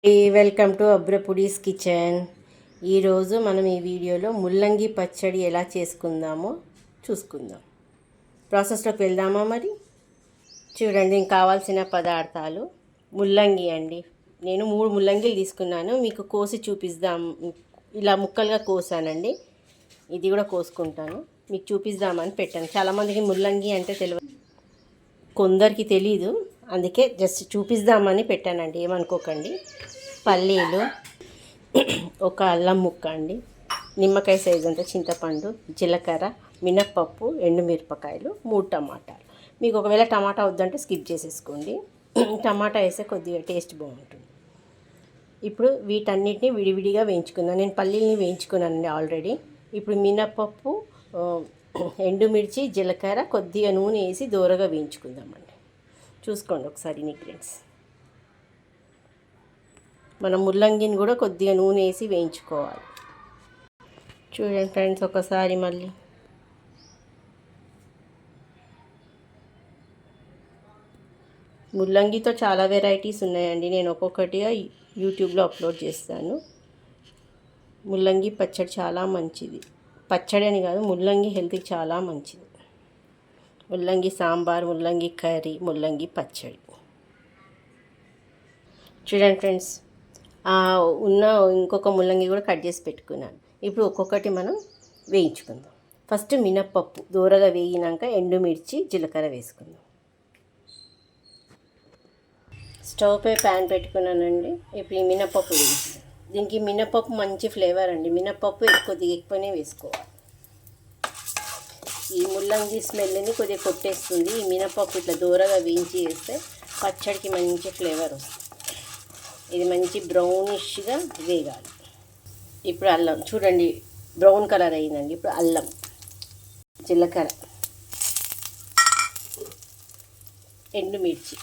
Welcome to అబ్రపుడీస్ kitchen. ఈరోజు మనం ఈ వీడియోలో ముల్లంగి పచ్చడి ఎలా చేసుకుందామో చూసుకుందాం. ప్రాసెస్లోకి వెళ్దామా? మరి చూడండి, దీనికి కావాల్సిన పదార్థాలు ముల్లంగి అండి. నేను 3 ముల్లంగిలు తీసుకున్నాను. మీకు కోసి చూపిద్దాం. ఇలా ముక్కలుగా కోసానండి. ఇది కూడా కోసుకుంటాను, మీకు చూపిద్దామని పెట్టాను. చాలామందికి ముల్లంగి అంటే తెలియదు, కొందరికి తెలీదు, అందుకే జస్ట్ చూపిద్దామని పెట్టానండి, ఏమనుకోకండి. పల్లీలు, ఒక అల్లం ముక్క అండి, నిమ్మకాయ సైజు అంతా చింతపండు, జీలకర్ర, మినప్పప్పు, ఎండుమిరపకాయలు, 3 టమాటాలు. మీకు ఒకవేళ టమాటా వద్దంటే స్కిప్ చేసేసుకోండి. టమాటా వేస్తే కొద్దిగా టేస్ట్ బాగుంటుంది. ఇప్పుడు వీటన్నిటిని విడివిడిగా వేయించుకుందాం. నేను పల్లీలని వేయించుకున్నానండి ఆల్రెడీ. ఇప్పుడు మినప్పప్పు, ఎండుమిర్చి, జీలకర్ర, కొద్దిగా నూనె వేసి దూరగా వేయించుకుందామండి. చూసుకోండి ఒకసారి ఇంగ్రీడియంట్స్. మనం ముల్లంగిని కూడా కొద్దిగా నూనె వేసి వేయించుకోవాలి. చూడండి ఫ్రెండ్స్, ఒకసారి మళ్ళీ ముల్లంగితో చాలా వెరైటీస్ ఉన్నాయండి. నేను ఒక్కొక్కటిగా యూట్యూబ్లో అప్లోడ్ చేస్తాను. ముల్లంగి పచ్చడి చాలా మంచిది. పచ్చడి అని కాదు, ముల్లంగి హెల్త్కి చాలా మంచిది. ముల్లంగి సాంబార్, ముల్లంగి కర్రీ, ముల్లంగి పచ్చడి. చూడండి ఫ్రెండ్స్, ఉన్న ఇంకొక ముల్లంగి కూడా కట్ చేసి పెట్టుకున్నాను. ఇప్పుడు ఒక్కొక్కటి మనం వేయించుకుందాం. ఫస్ట్ మినప్పప్పు దూరగా వేగినాక ఎండుమిర్చి, జీలకర్ర వేసుకుందాం. స్టవ్ పై ప్యాన్ పెట్టుకున్నానండి. ఇప్పుడు ఈ మినప్పప్పు వేయించుకుందాం. దీనికి మినప్పప్పు మంచి ఫ్లేవర్ అండి. మినప్పప్పు కొద్దిగా ఎక్కువనే వేసుకోవాలి. ఈ ముల్లంగి స్మెల్ని కొద్దిగా కొట్టేస్తుంది. ఈ మినపప్పు ఇట్లా దూరగా వేయించి వేస్తే పచ్చడికి మంచి ఫ్లేవర్ వస్తుంది. ఇది మంచి బ్రౌనిష్గా వేగాలి. ఇప్పుడు అల్లం చూడండి, బ్రౌన్ కలర్ అయిందండి. ఇప్పుడు అల్లం, జీలకర్ర, ఎండుమిర్చి,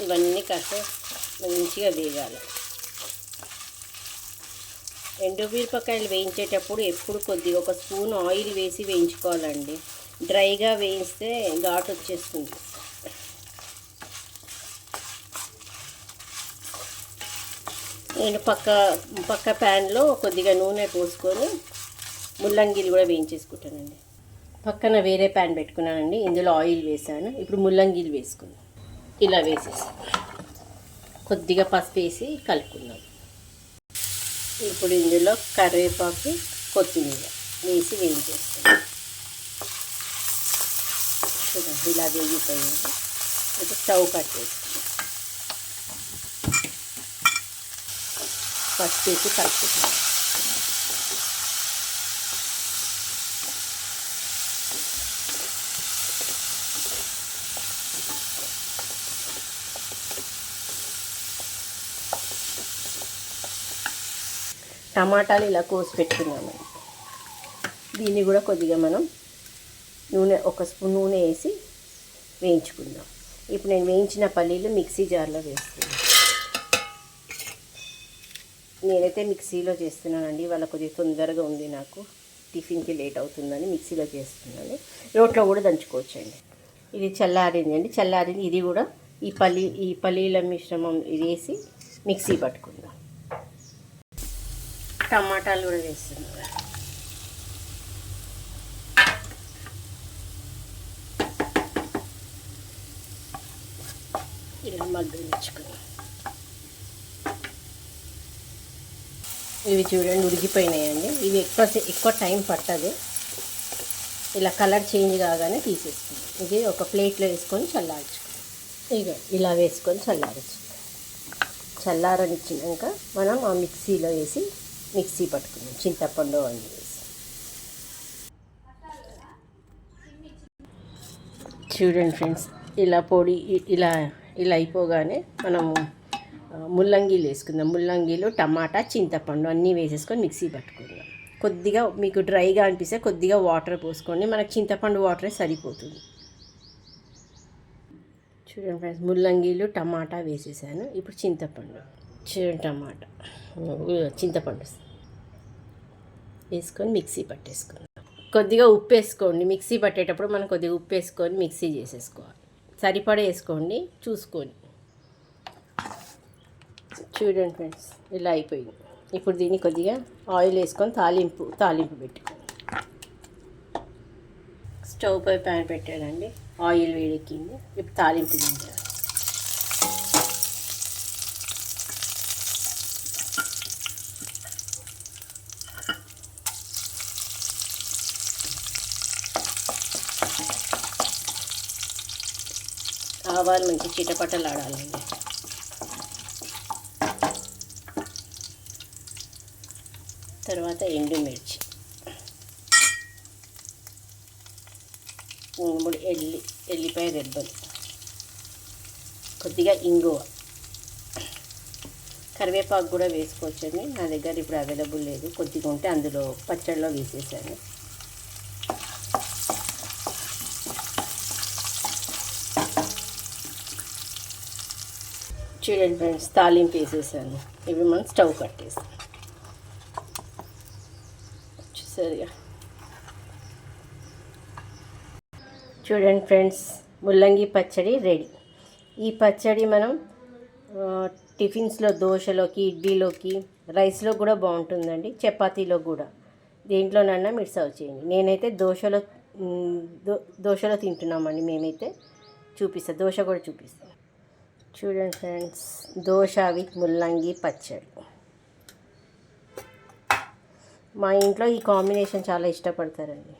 ఇవన్నీ కాస్త మంచిగా వేగాలి. ఎండుమిరపకాయలు వేయించేటప్పుడు ఎప్పుడు కొద్దిగా ఒక స్పూన్ ఆయిల్ వేసి వేయించుకోవాలండి. డ్రైగా వేయిస్తే ఘాటు వచ్చేస్తుంది. నేను పక్క ప్యాన్లో కొద్దిగా నూనె పోసుకొని ముల్లంగిలు కూడా వేయించేసుకుంటానండి. పక్కన వేరే ప్యాన్ పెట్టుకున్నానండి, ఇందులో ఆయిల్ వేసాను. ఇప్పుడు ముల్లంగిలు వేసుకుందాం. ఇలా వేసేసి కొద్దిగా పసుపు వేసి కలుపుకుందాం. ఇప్పుడు ఇందులో కరివేపాకు, కొత్తిమీర వేసి వేయించేస్తాం. చూడండి, ఇలా వేగిపోయింది. ఇప్పుడు స్టవ్ కట్టేస్తాం. పసుపు వేసి కలుపుకుంటాం. టమాటాలు ఇలా కోసి పెట్టుకున్నాము. దీన్ని కూడా కొద్దిగా మనం నూనె, ఒక స్పూన్ నూనె వేసి వేయించుకుందాం. ఇప్పుడు నేను వేయించిన పల్లీలు మిక్సీ జార్లో వేస్తున్నాను. నేనైతే మిక్సీలో చేస్తున్నానండి. వాళ్ళ కొద్దిగా తొందరగా ఉంది, నాకు టిఫిన్కి లేట్ అవుతుందని మిక్సీలో చేస్తున్నాను. రోట్లో కూడా దంచుకోవచ్చండి. ఇది చల్లారింది అండి. చల్లారింది. ఇది కూడా ఈ పల్లీల మిశ్రమం ఇది వేసి మిక్సీ పట్టుకుందాం. టమాటాలు కూడా వేస్తున్నాం. ఇలా మగ్గనిచ్చుకున్నాం. ఇవి చూడండి ఉడికిపోయినాయండి. ఇవి ఎక్కువ టైం పట్టదు. ఇలా కలర్ చేంజ్ కాగానే తీసేసుకుందాం. ఇది ఒక ప్లేట్లో వేసుకొని చల్లార్చుకుందాం. ఇక ఇలా వేసుకొని చల్లారనిచ్చినాక మనం ఆ మిక్సీలో వేసి మిక్సీ పట్టుకున్నాం. చింతపండు అన్నీ వేసి చూడండి ఫ్రెండ్స్, ఇలా పొడి ఇలా అయిపోగానే మనము ముల్లంగీలు వేసుకుందాం. ముల్లంగీలు, టమాటా, చింతపండు అన్నీ వేసేసుకొని మిక్సీ పట్టుకుందాం. కొద్దిగా మీకు డ్రైగా అనిపిస్తే కొద్దిగా వాటర్ పోసుకోండి. మనకు చింతపండు వాటరే సరిపోతుంది. చూడండి ఫ్రెండ్స్, ముల్లంగీలు, టమాటా వేసేసాను. ఇప్పుడు చింతపండు, చింతపండు వేసుకొని మిక్సీ పట్టేసుకుందాం. కొద్దిగా ఉప్పు వేసుకోండి. మిక్సీ పట్టేటప్పుడు మనం కొద్దిగా ఉప్పు వేసుకొని మిక్సీ చేసేసుకోవాలి. సరిపడా వేసుకోండి చూసుకొని. చూడండి ఫ్రెండ్స్, ఇలా అయిపోయింది. ఇప్పుడు దీన్ని కొద్దిగా ఆయిల్ వేసుకొని తాలింపు పెట్టుకోండి. స్టవ్ పై ప్యాన్ పెట్టానండి, ఆయిల్ వేడెక్కింది. ఇప్పుడు తాలింపు దించాను. ఆవాలు మంచి చిటపటలాడాలండి. తర్వాత ఎండుమిర్చి, 3 ఎల్లిపాయ రెబ్బలు, కొద్దిగా ఇంగువ, కరివేపాకు కూడా వేసుకోవచ్చండి. నా దగ్గర ఇప్పుడు అవైలబుల్ లేదు, కొద్దిగా ఉంటే అందులో పచ్చడిలో వేసేసాను. చూడండి ఫ్రెండ్స్, తాలింపు వేసేసాను. ఇవి మనం స్టవ్ కట్టేసాం. చూసారుగా. చూడండి ఫ్రెండ్స్, ముల్లంగి పచ్చడి రెడీ. ఈ పచ్చడి మనం టిఫిన్స్లో, దోశలోకి, ఇడ్లీలోకి, రైస్లో కూడా బాగుంటుందండి, చపాతీలో కూడా. దేంట్లోనన్నా మీరు సర్వ్ చేయండి. నేనైతే దోశలో తింటున్నామండి మేమైతే. దోశ కూడా చూపిస్తాను. చూడండి ఫ్రెండ్స్, దోశ విత్ ముల్లంగి పచ్చడి. మా ఇంట్లో ఈ కాంబినేషన్ చాలా ఇష్టపడతారండి.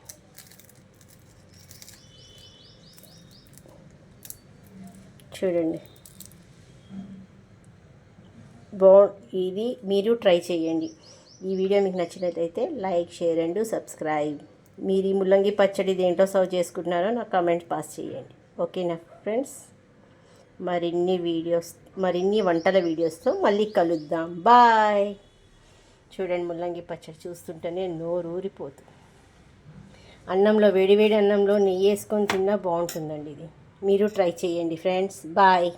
చూడండి, ఇది మీరు ట్రై చేయండి. ఈ వీడియో మీకు నచ్చినట్లయితే లైక్, షేర్ అండ్ సబ్స్క్రైబ్. మీరు ఈ ముల్లంగి పచ్చడి దేంట్లో సర్వ్ చేసుకుంటున్నారో నాకు కామెంట్ పాస్ చేయండి. ఓకేనా ఫ్రెండ్స్? మరిన్ని వంటల వీడియోస్తో మళ్ళీ కలుద్దాం. బాయ్. చూడండి, ముల్లంగి పచ్చడి చూస్తుంటేనే నోరు ఊరిపోతుంది. అన్నంలో, వేడివేడి అన్నంలో నెయ్యి వేసుకొని తిన్నా బాగుంటుందండి ఇది. మీరు ట్రై చేయండి ఫ్రెండ్స్. బాయ్.